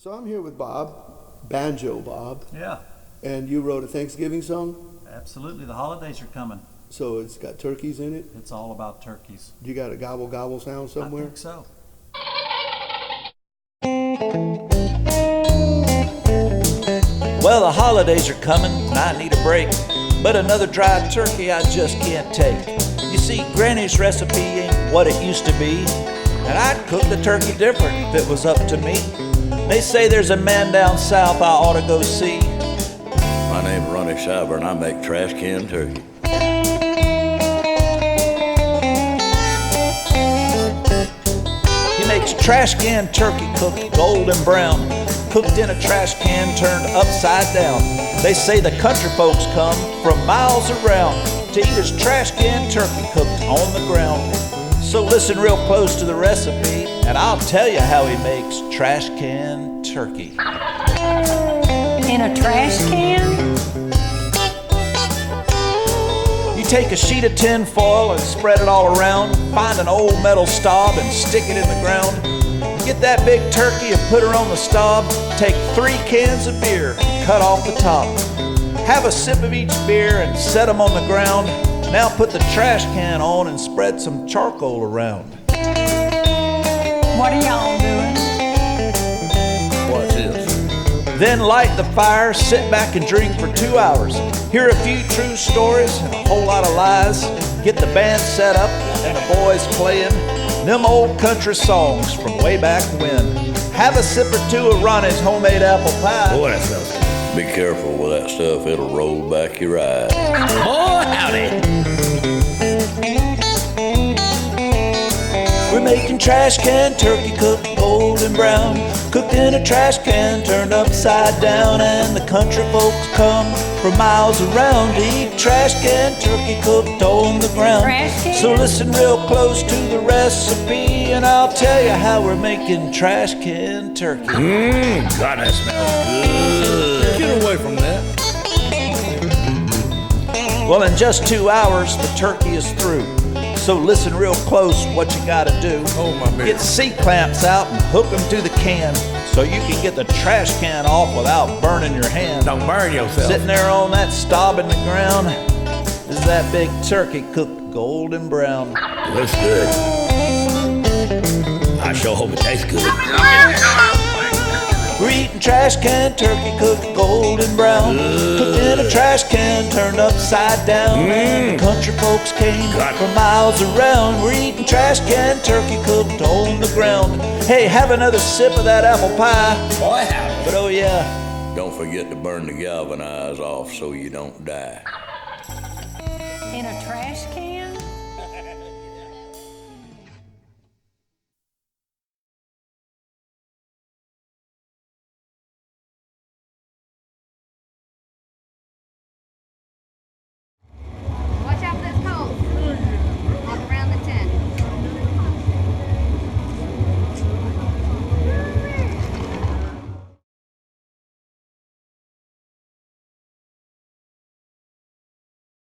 So I'm here with Bob, Banjo Bob, Yeah, and you wrote a Thanksgiving song? absolutely. The holidays are coming. So it's got turkeys in it? It's all about turkeys. You got a gobble gobble sound somewhere? I think so. Well, the holidays are coming and I need a break, but another dry turkey I just can't take. You see, Granny's recipe ain't what it used to be, and I'd cook the turkey different if it was up to me. They say there's a man down south I ought to go see. My name's Ronnie Schreiber and I make Trashcan Turkey. He makes Trashcan Turkey cooked golden brown, cooked in a trash can turned upside down. They say the country folks come from miles around to eat his Trashcan Turkey cooked on the ground. So listen real close to the recipe and I'll tell you how he makes Trashcan Turkey. In a trash can? You take a sheet of tin foil and spread it all around. Find an old metal stub and stick it in the ground. Get that big turkey and put her on the stub. Take 3 cans of beer and cut off the top. Have a sip of each beer and set them on the ground. Now put the trash can on and spread some charcoal around. What are y'all doing? What's this? Then light the fire, sit back and drink for 2 hours. Hear a few true stories and a whole lot of lies. Get the band set up and the boys playing them old country songs from way back when. Have a sip or two of Ronnie's homemade apple pie. Boy, that smells good. Be careful with that stuff, it'll roll back your eyes. Oh, howdy! We're making trash can turkey cooked golden brown, cooked in a trash can turned upside down, and the country folks come from miles around to eat trash can turkey cooked on the ground. Trash can? So listen real close to the recipe and I'll tell you how we're making trash can turkey. God, that smells good. Get away from that. Well, in just 2 hours the turkey is through. So listen real close what you gotta do. Oh, my beer. Get C-clamps out and hook them to the can so you can get the trash can off without burning your hand. Don't burn yourself. Sitting there on that stub in the ground is that big turkey cooked golden brown. Looks good. I sure hope it tastes good. We're eating trash can turkey cooked golden brown, cooked in a trash can turned upside down. And the country folks came from miles around. We're eating trash can turkey cooked on the ground. Hey, have another sip of that apple pie. Boy, howdy. But oh yeah, Don't forget to burn the galvanize off so you don't die. In a trash can?